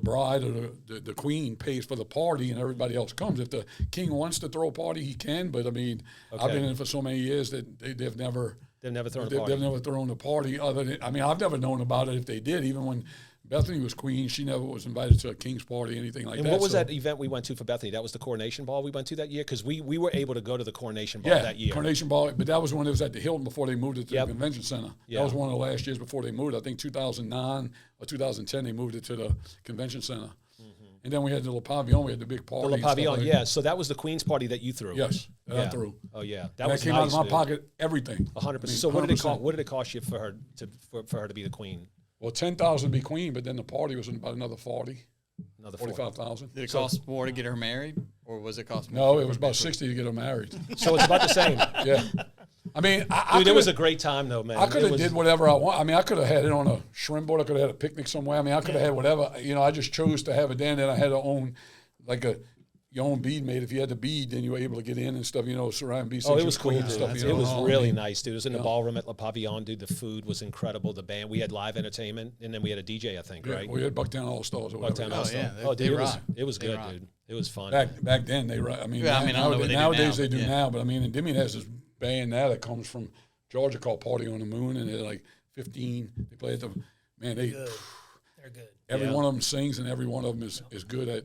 bride or the queen pays for the party and everybody else comes. If the king wants to throw a party, he can. But I mean, I've been in it for so many years that they've never. They've never thrown a party. They've never thrown a party other than, I mean, I've never known about it if they did. Even when Bethany was queen, she never was invited to a king's party, anything like And that. what was So- that event we went to for Bethany? That was the coronation ball we went to that year? Because we were able to go to the coronation ball Yeah, that year. Coronation Ball, but that was when it was at the Hilton before they moved it to Yep. the convention center. Yeah. That was one of the last years before they moved. I think 2009 or 2010 they moved it to the convention center. And then we had the Le Pavillon. We had the big party. The Le and stuff Pavillon, like yeah. that. So that was the queen's party that you threw. Yes, that I Yeah. threw. Oh yeah, That was came nice, out of my dude. pocket. Everything. 100%. I So mean, what did it 100%. cost? What did it cost you for her to be the queen? Well, 10,000 to be queen, but then the party was about another 40, Another 45,000. Did it cost more to get her married, or was it cost more? No, for it was her about to- 60 to get her married. So it's about the same. Yeah. I mean, I Dude, it was a could've- great time though, man. I could It have was- did whatever I want. I mean, I could have had it on a shrimp boat. I could have had a picnic somewhere. I mean, I could have had whatever. I just chose to have it then. Then I had to own your own bead made. If you had the bead, then you were able to get in and stuff. Ceramic beads. Oh, since it you was were cool, queen dude. and stuff. It was I really mean, nice, dude. It was in the ballroom at Le Pavillon, dude. The food was incredible. The band, we had live entertainment, and then we had a DJ, I think, Yeah, right? we had Bucktown All Stars. Or whatever. Bucktown Oh, All-Star. yeah, Oh, they dude, rock. it was They good, rock. dude. It was fun. Back then, they. I mean, Yeah, I mean, I don't know what they do nowadays now, they do yeah. now. But I mean, Endymion has this band now that comes from Georgia called Party on the Moon, and they're like 15. They play at the man. Good. They're good. Every Yeah. one of them sings, and every one of them is good at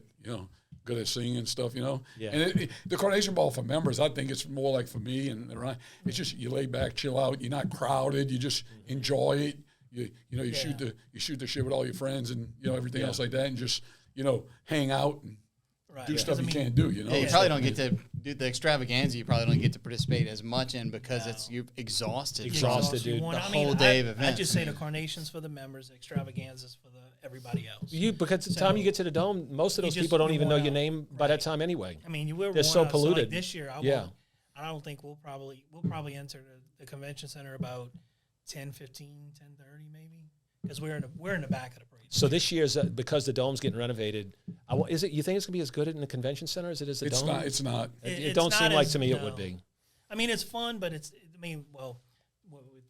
good at singing and stuff. Yeah. And the coronation ball for members, I think it's more like for me and Ryan. It's just you lay back, chill out. You're not crowded. You just enjoy it. You shoot the shit with all your friends and everything else like that, and just hang out and Right. do stuff I you mean, can't do. Yeah, you probably don't get to do the extravaganza. You probably don't get to participate as much in because you're exhausted. Exhausted, You dude. want- The I mean, whole day of I events. just say the coronations for the members, extravaganzas for everybody else. Because the time you get to the dome, most of those You just- people don't you even know want your out. name by that time anyway. I mean, we're They're so worn out. polluted. Like this year, Yeah. I don't think we'll probably enter the convention center about 10:15, 10:30 maybe, because we're in the back of the parade. So this year's because the dome's getting renovated. Is it? You think it's gonna be as good in the convention center as it is the It's dome? not. It's not. It It's don't not seem like as- to me it no. would be. I mean, it's fun, but well,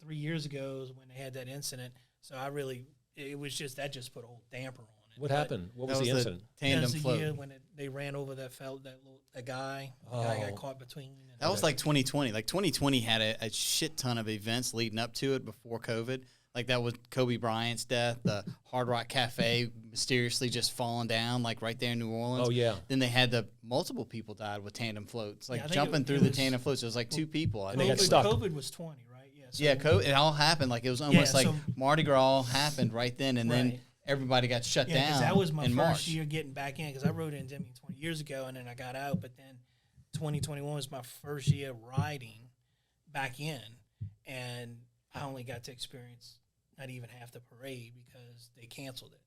3 years ago is when they had that incident. So it was just put a whole damper on it. What But happened? What That was the was incident? tandem That's the float. year when they ran over that guy. The guy Oh. got caught between. And That was like 2020. Like 2020 had a shit ton of events leading up to it before COVID. Like that was Kobe Bryant's death, the Hard Rock Cafe mysteriously just falling down, like right there in New Orleans. Oh, yeah. Then they had multiple people died with tandem floats, like Yeah, I think jumping it through the was- tandem floats. It was like two people. I And they think. got stuck. COVID was 20, right? Yeah. So Yeah, it all happened like it was almost like so- Mardi Gras happened right then, and then Right. everybody got shut Yeah, 'cause down. that was my in first March. year getting back in because I rode in Endymion 20 years ago and then I got out. But then 2021 was my first year riding back in, and I only got to experience not even half the parade because they canceled it.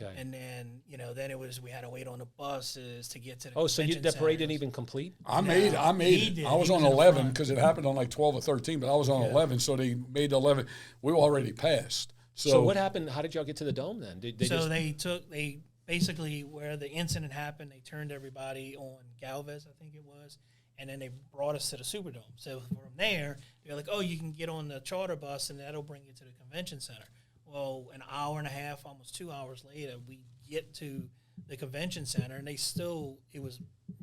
Okay. And then, then it was, we had to wait on the buses to get to the So convention the parade centers. didn't even complete? I made he it. did. I was He on was in the 11 front. because it happened on like 12 or 13, but I was on 11, so they made 11. We were already passed. So what happened? How did y'all get to the dome then? Did they So just, they basically, where the incident happened, they turned everybody on Galvez, I think it was, and then they brought us to the Superdome. So from there, they're like, oh, you can get on the charter bus, and that'll bring you to the convention center. Well, an hour and a half, almost 2 hours later, we get to the convention center, and it was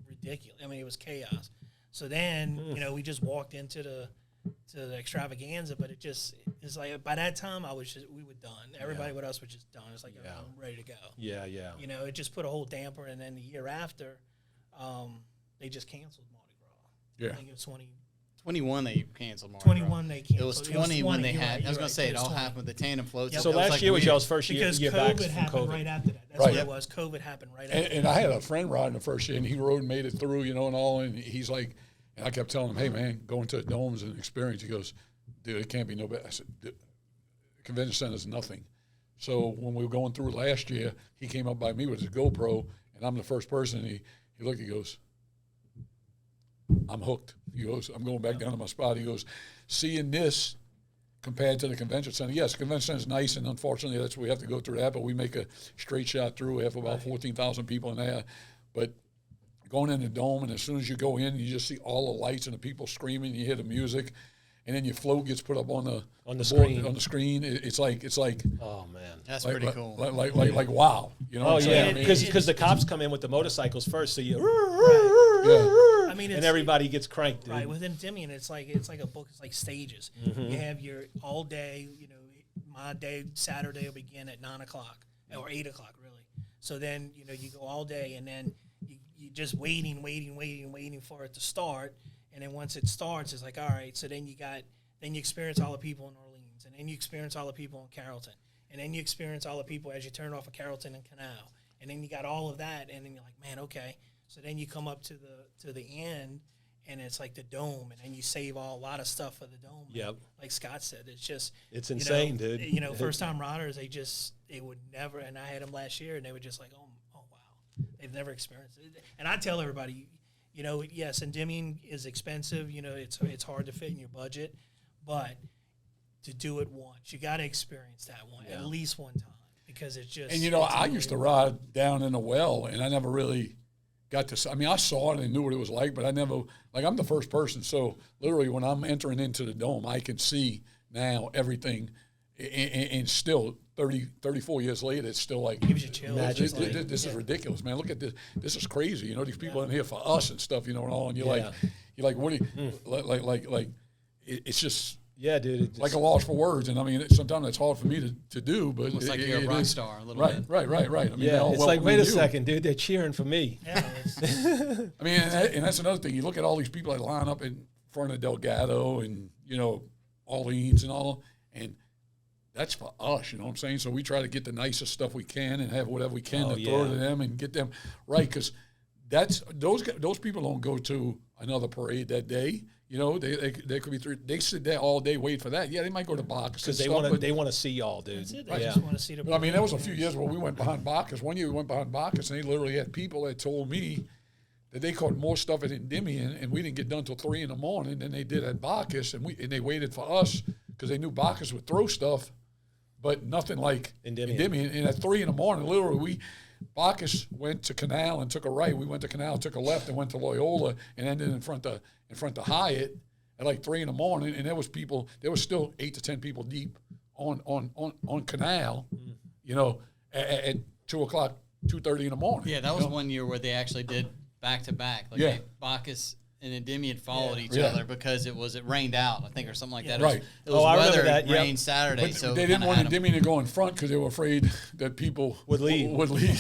ridiculous. I mean, it was chaos. So then, we just walked into the extravaganza, but it's like by that time we were done. Everybody with us was just done. It's like I'm ready to go. Yeah, yeah. It just put a whole damper, and then the year after, they just canceled Mardi Gras. Yeah. I think it was 21 they canceled Mardi 21 Gras. they canceled. It was 20 when they you're had. right, I was you're going to say right, it all 20. happened with the tandem floats. Yep. So It was last like year was weird. y'all's first Because year back COVID from happened COVID. right after that. That's Right. what it was. COVID happened right after And I had a friend riding the first year, and he rode and made it through, and all. And he's like, and I kept telling him, hey, man, going to the dome is an experience. He goes, dude, it can't be no better. I said, the convention center is nothing. So when we were going through last year, he came up by me with his GoPro, and I'm the first person. And he looked, he goes, I'm hooked. He goes, I'm going back down to my spot. He goes, seeing this compared to the convention center. Yes, the convention center is nice, and unfortunately, that's we have to go through that. But we make a straight shot through. We have about 14,000 people in there. But going in the dome, and as soon as you go in, you just see all the lights and the people screaming. You hear the music, and then your float gets put up on the board, screen. On the screen, it's like Oh man. That's like, pretty cool. Like wow. You know? Oh what I'm yeah, saying? I mean, because the cops come in with the motorcycles first, so you I mean, and everybody gets cranked, dude. Right, within Endymion, it's like a book. It's like stages. You have your all day. My day Saturday will begin at 9 o'clock or 8 o'clock, really. So then you go all day, and then you just waiting for it to start. And then once it starts, it's like all right. So then you experience all the people in Orleans, and then you experience all the people in Carrollton, and then you experience all the people as you turn off of Carrollton and Canal, and then you got all of that, and then you're like, man, okay. So then you come up to the end, and it's like the dome, and then you save a lot of stuff for the dome. Yep. Like Scott said, It's insane, dude. First time riders, they would never. And I had them last year, and they were just like, oh wow, they've never experienced it. And I tell everybody, yes, Endymion is expensive. It's hard to fit in your budget, but to do it once, you got to experience that one at least one time because it's just. And I used to ride down in a well, and I never really got to. I mean, I saw it and knew what it was like, but I never. Like, I'm the first person, so literally when I'm entering into the dome, I can see now everything, and still 34 years later, it's still like gives you chills. This is ridiculous, man. Look at this. This is crazy. These people in here for us and stuff. And all. And you're like, what do you like? It's just. Yeah, dude. Like a loss for words, and I mean, sometimes it's hard for me to do, but It's like you're a rock star a little bit. Right. I mean, Yeah, it's like, wait a second, dude. They're cheering for me. Yeah, I mean, and that's another thing. You look at all these people that line up in front of Delgado and Orleans and all, and that's for us. You know what I'm saying? So we try to get the nicest stuff we can and have whatever we can to throw to them and get them right, because those people don't go to another parade that day. They could be they sit there all day wait for that. Yeah, they might go to Bacchus Because they want to see y'all, dude. that's it. They just want to see the. But I mean, there was a few years where we went behind Bacchus. One year we went behind Bacchus, and they literally had people that told me that they caught more stuff at Endymion, and we didn't get done till 3 in the morning than they did at Bacchus, and they waited for us because they knew Bacchus would throw stuff, but nothing like Endymion. And at 3 in the morning, literally Bacchus went to Canal and took a right. We went to Canal, took a left, and went to Loyola, and ended in front of Hyatt at like 3 in the morning. And there was still 8 to 10 people deep on Canal, at 2 o'clock, 2:30 in the morning. Yeah, that was one year where they actually did back to back. Like Bacchus and Endymion followed each other because it rained out, I think, or something like that. Right. It was I remember weather, that, yep. rain Saturday, But so they didn't want Endymion to go in front because they were afraid that people Would leave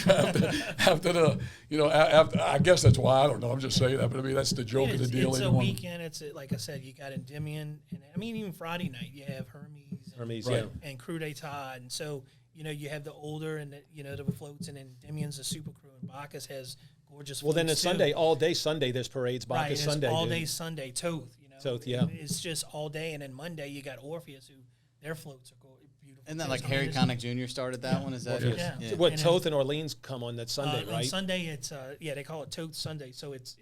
after the after. I guess that's why. I don't know. I'm just saying that, but I mean that's the joke of the deal. It's a weekend. It's like I said, you got Endymion, and I mean even Friday night you have Hermes, and Crew d'Etat, and so you have the older and the floats, and then Endymion's a super crew, and Bacchus has gorgeous. Well, then it's too. Sunday, all day Sunday. There's parades. Bacchus right, Sunday, all dude. day Sunday. Toth, Toth, yeah. It's just all day, and then Monday you got Orpheus, who their floats are beautiful Isn't that like Harry Connick Jr. started that one? Is that? Yeah. So what, And Toth and Orleans come on that Sunday, On right? Sunday, it's they call it Toth Sunday. So it's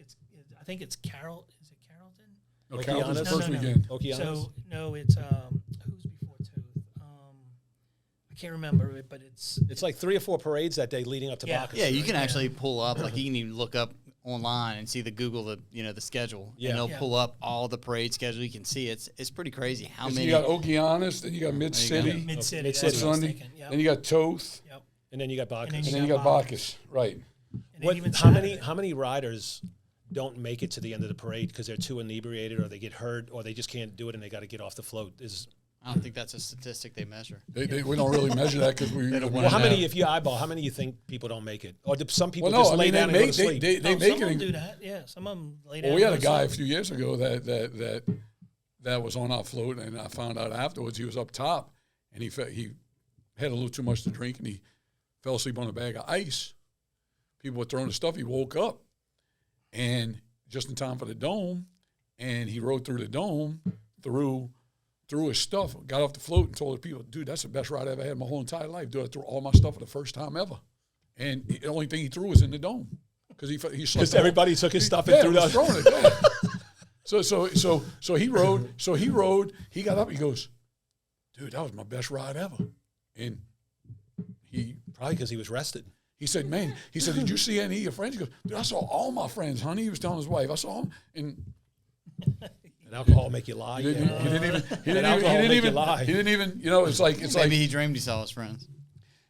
I think it's Carol. Is it Carrollton? No, Okeanos? Carrollton's No, first no, no. weekend. Okeanos? So no, it's who's before Toth? I can't remember it, but It's like 3 or 4 parades that day leading up to Yeah. Bacchus. Yeah, you right? can actually pull up, like you can even look up online and see the the schedule. Yeah. And it'll Yeah. pull up all the parade schedule. You can see it's pretty crazy how So many. you got Okeanos, then you got Mid There you City, Mid City. Mid-City. That's what I was Sunday, thinking. Yep. then you got Toth, Yep. And then you got Bacchus. And and then you got Bacchus. Right. And then What, even how many Saturday. how many riders don't make it to the end of the parade because they're too inebriated or they get hurt or they just can't do it and they got to get off the float? I don't think that's a statistic they measure. We don't really measure that because we. Well, how many, if you eyeball, how many you think people don't make it? Or do some people Well, no, just I lay mean down and go to sleep? they Oh, make some it. of them do that. Yeah, some of them lay down. Well, we had a and go guy a sleep. few years ago that was on our float, and I found out afterwards he was up top, and he had a little too much to drink, and he fell asleep on a bag of ice. People were throwing the stuff. He woke up, and just in time for the dome, and he rode through the dome, threw his stuff, got off the float, and told the people, "Dude, that's the best ride I ever had in my whole entire life. Dude, I threw all my stuff for the first time ever." And the only thing he threw was in the dome because he slept. Because everybody took his stuff Yeah, and threw was that. throwing it. Yeah. So he rode. So he rode. He got up. He goes, "Dude, that was my best ride ever." And he Probably because he was rested. said, "Man," he said, "Did you see any of your friends?" He goes, "Dude, I saw all my friends, honey." He was telling his wife, "I saw them." And And alcohol make you lie. he yeah. didn't even. You know, it's like Maybe he dreamed he saw his friends.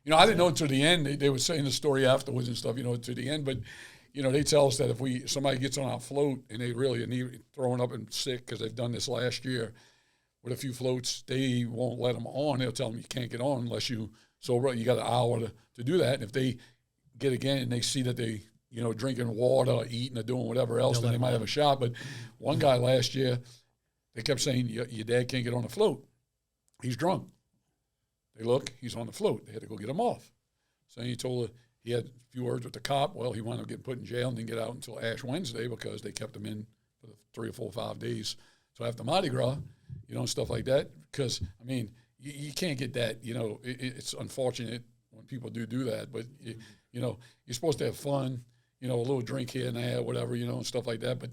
You know, I didn't know until the end. They were saying the story afterwards and stuff, you know, to the end. But, you know, they tell us that if somebody gets on our float and they really are throwing up and sick because they've done this last year with a few floats, they won't let them on. They'll tell them you can't get on unless you sober. You got an hour to do that. And if they get again and they see that they, you know, drinking water or eating or doing whatever else, then they might have a shot. But one guy last year, they kept saying, your dad can't get on the float. He's drunk. They look, he's on the float. They had to go get him off. So he told her he had a few words with the cop. Well, he wound up getting put in jail and didn't get out until Ash Wednesday because they kept him in for the 3 or 4 or 5 days. So after Mardi Gras, you know, and stuff like that, because, I mean, you can't get that, you know, it's unfortunate when people do that, but, you know, you're supposed to have fun, you know, a little drink here and there, whatever, you know, and stuff like that, but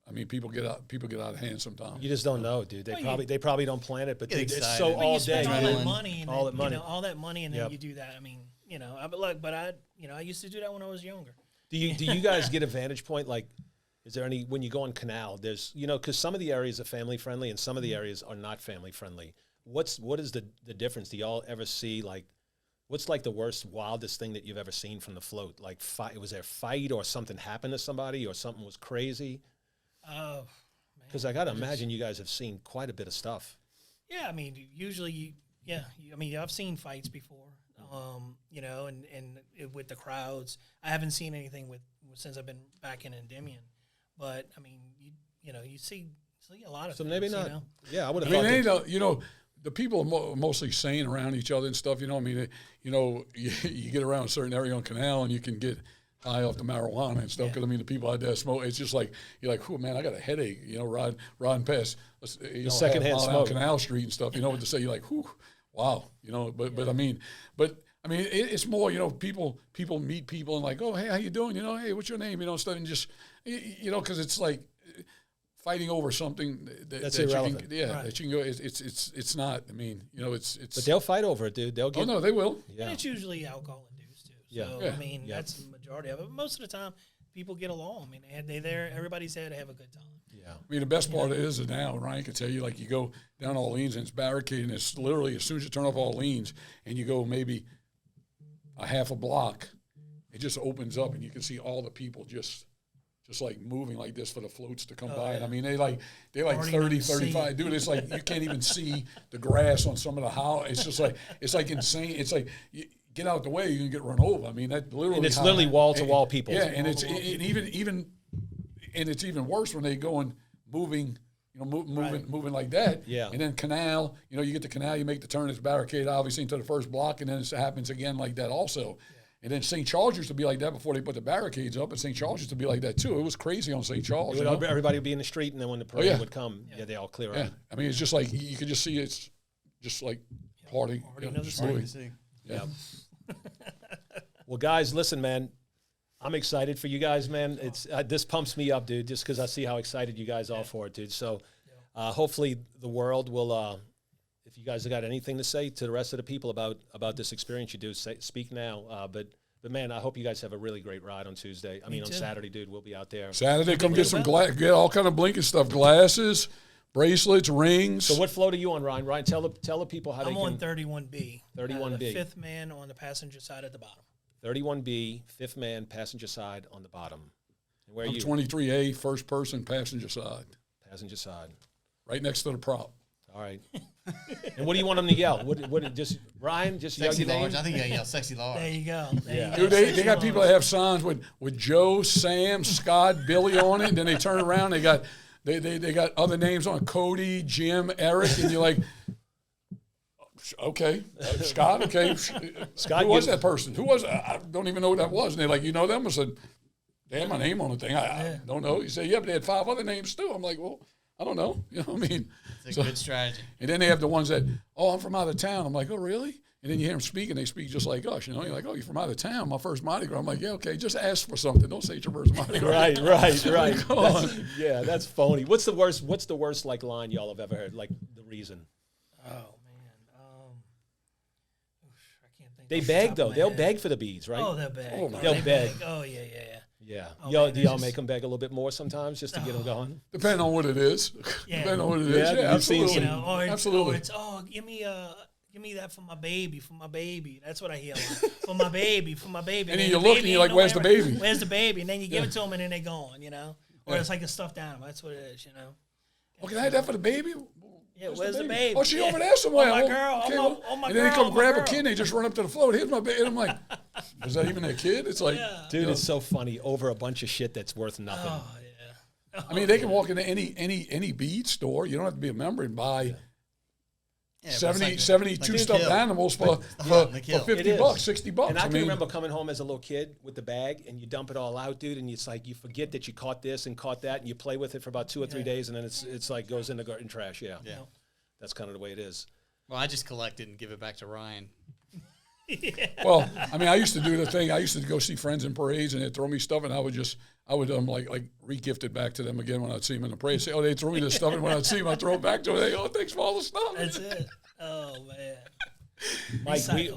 I mean, people get out of hand sometimes. You just don't know, dude. They probably don't plan it, but Get dude, it's excited. so But all you day. spend all Adrenaline. that money, and All then, that money. You know, all that money, and then Yep. you do that. I mean, you know, I used to do that when I was younger. Do you guys get a vantage point? Like, is there any, when you go on canal, there's, you know, because some of the areas are family friendly and some of the areas are not family friendly. What is the difference? Do y'all ever see, like, what's like the worst, wildest thing that you've ever seen from the float? Like, was there a fight or something happened to somebody or something was crazy? Oh, Because I got to imagine you guys have seen quite a bit of stuff. yeah. I mean, usually, I mean, I've seen fights before, you know, and with the crowds. I haven't seen anything since I've been back in Endymion, but I mean, you see a lot of. So maybe things, not. You know? Yeah, I would have I mean, thought. they that- don't, you know, the people are mostly sane around each other and stuff. You know, I mean, you know, you get around a certain area on Canal and you can get high off the marijuana and stuff. Because I mean, the people out there smoke. It's just like you're like, oh man, I got a headache. You know, riding past secondhand half mile smoke. down Canal Street and stuff. You know what to say? You're like, whew, wow. You know, but I mean, it's more. You know, people meet people and like, oh hey, how you doing? You know, hey, what's your name? You know, stuff and just you know, because it's like fighting over something That's that irrelevant. You can, Right. that you can go. It's not. I mean, you know, it's. But they'll fight over it, dude. They'll Oh get. no, they will. Yeah. And it's usually alcohol induced too. Yeah. So Yeah. I mean, Yeah. that's the majority of it. But most of the time, people get along. I mean, they there. Everybody's there to have a good time. Yeah. I mean, the best part is now, Ryan can tell you, like, you go down Orleans and it's barricaded, and it's literally as soon as you turn off Orleans and you go maybe a half a block, it just opens up and you can see all the people just like moving like this for the floats to come by. And I mean, they're like Already 30, on the scene. 35. Dude, it's like you can't even see the grass on some of the house. It's just like, it's like insane. It's like, you get out the way, you can get run over. I mean, that literally. And it's literally wall-to-wall people. Yeah, and it's even worse when they go and moving, you know, moving like that. Yeah. And then canal, you know, you get the canal, you make the turn, it's barricaded obviously into the first block, and then it happens again like that also. And then St. Charles used to be like that before they put the barricades up, and St. Charles used to be like that too. It was crazy on St. Charles. You know? Everybody would be in the street, and then when the parade yeah. would come, they all clear Yeah. out. I mean, it's just like you could just see it's just like Party. Party of the absolutely. city. Yeah. Well, guys, listen, man. I'm excited for you guys, man. It's this pumps me up, dude, just because I see how excited you guys are for it, dude. So hopefully the world will, if you guys have got anything to say to the rest of the people about this experience you do, speak now. But man, I hope you guys have a really great ride on Tuesday. I mean, on Saturday, dude, we'll be out there. Saturday, come get some get all kind of blinking stuff, glasses, bracelets, rings. So what float are you on, Ryan? Ryan, tell the people how I'm they on can. 31B. 31B. The fifth man on the passenger side at the bottom. 31B, fifth man, passenger side on the bottom. And where are I'm you? 23A, first person, passenger side, Passenger side. right next to the prop. All right. And what do you want them to yell? What just Ryan? Just yell Sexy your name? large. I think you gotta yell sexy large. There you go. There Yeah. you go. Dude, they Sexy got people that large. have signs with Joe, Sam, Scott, Billy on it, and then they turn around, they got other names on, Cody, Jim, Eric, and you're like, okay, Scott, okay. Scott, who was that person? Who was I don't even know who that was. And they're like, you know them? I said, they had my name on the thing. I don't know. You say, yeah, but they had 5 other names too. I'm like, well, I don't know. You know what I mean? It's a good strategy. And then they have the ones that, oh, I'm from out of town. I'm like, oh, really? And then you hear them speak, and they speak just like us. You know, you're like, oh, you're from out of town. My first Mardi Gras. I'm like, yeah, okay, just ask for something. Don't say it's your first Mardi Gras. Right. Come on. That's phony. What's the worst like line y'all have ever heard? Like the reason. Oh, man. I can't think. They off the beg top though. of my They'll head. beg for the beads, right? Oh, they'll beg. Oh, my They'll They beg. Oh, yeah. Yeah. Oh, Y'all, man, do it's y'all just- make them beg a little bit more sometimes just to get them going? Depending on what it is. Yeah. Depending on what it is. Yeah, Yeah, you've seen absolutely. You know, or it's, Absolutely. Or it's give me that for my baby. That's what I hear. For my baby. And then you look and you're like, where's the baby? Where's the baby? And then you give it to them and then they're gone, you know? Or it's like a stuffed animal. That's what it is, you know? Okay, I had that for the baby? Yeah, where's the baby? Oh, she Yeah. over there somewhere. Oh, my Oh, girl. okay, Oh, well, my and then they girl, come my grab a girl. kid and they just run up to the float. Here's my baby. And I'm like, is that even a kid? It's like, Dude, it's so funny over a bunch of shit that's worth nothing. Oh, yeah. I mean, they can walk into any bead store. You don't have to be a member and buy Yeah, but it's 72 like stuffed kill. animals for the kill. It $50, is. $60. And I can mean, remember coming home as a little kid with the bag, and you dump it all out, dude, and it's like you forget that you caught this and caught that, and you play with it for about 2 or 3 days, and then it's like goes in the garden trash. Yeah, that's kind of the way it is. Well, I just collect it and give it back to Ryan. Well, I mean, I used to do the thing. I used to go see friends in parades, and they'd throw me stuff, and I would like re-gift it back to them again when I'd see them in the parade. Say, oh, they throw me this stuff, and when I'd see them, I'd throw it back to them. They, oh, thanks for all the stuff. That's it. Oh, man.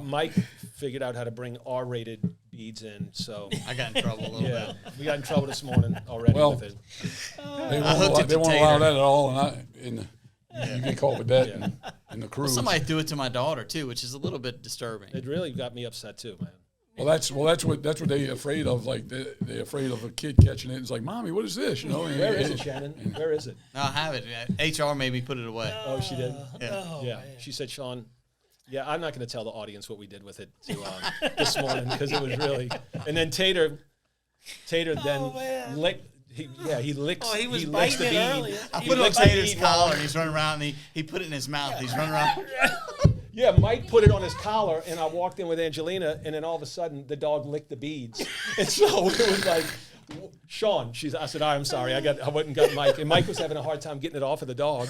Mike figured out how to bring R-rated beads in, so I got in trouble a little yeah, bit. we got in trouble this morning already Well, with it. They hooked won't, it they to won't allow Tater. that at all, you get caught with that in the cruise. Somebody threw it to my daughter too, which is a little bit disturbing. It really got me upset too, man. Well, that's what they're afraid of. Like they're afraid of a kid catching it. It's like, mommy, what is this? You know, Where is it, Shannon? Where is it? No, I have it. HR made me put it away. Oh, she did. Oh, Yeah, man. she said, Sean. Yeah, I'm not going to tell the audience what we did with it this morning because it was really. And then Tater then man. licked. He licks. Oh, he was licks the biting it bead. earlier. I He put it on licks the Tater's bead collar while- and he's running around and he put it in his mouth. He's running around. Yeah, Mike put it on his collar, and I walked in with Angelina, and then all of a sudden the dog licked the beads, and so it was like, Sean. I said, I'm sorry, I went and got Mike, and Mike was having a hard time getting it off of the dog.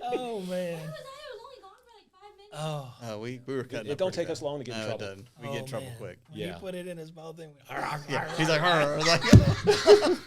Oh, man. Oh, We were cutting It up don't pretty take bad. us long to get in No, trouble. it doesn't. We get in trouble man. quick. When Yeah. he put it in his mouth, and He's like, oh,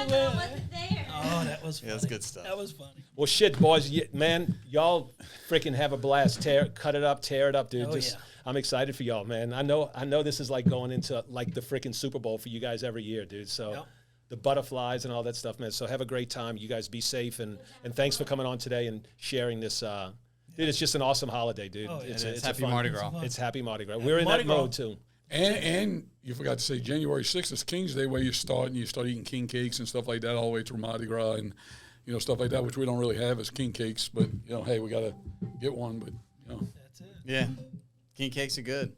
man. Wasn't there. Oh, that was funny. Yeah, that's good stuff. That was funny. Well, shit, boys, man, y'all freaking have a blast. Cut it up, tear it up, dude. Oh, yeah. I'm excited for y'all, man. I know this is like going into like the freaking Super Bowl for you guys every year, dude. So Yep. the butterflies and all that stuff, man. So have a great time. You guys be safe, and thanks for coming on today and sharing this. Dude, it's just an awesome holiday, dude. Oh, yeah. It's a happy fun- Mardi Gras. It's happy Mardi Gras. We're in Mardi that Gras. mode too. And you forgot to say January 6th is King's Day, where you start eating king cakes and stuff like that all the way through Mardi Gras and stuff like that, which we don't really have as king cakes. But hey, we got to get one. But That's it. Yeah. King cakes are good.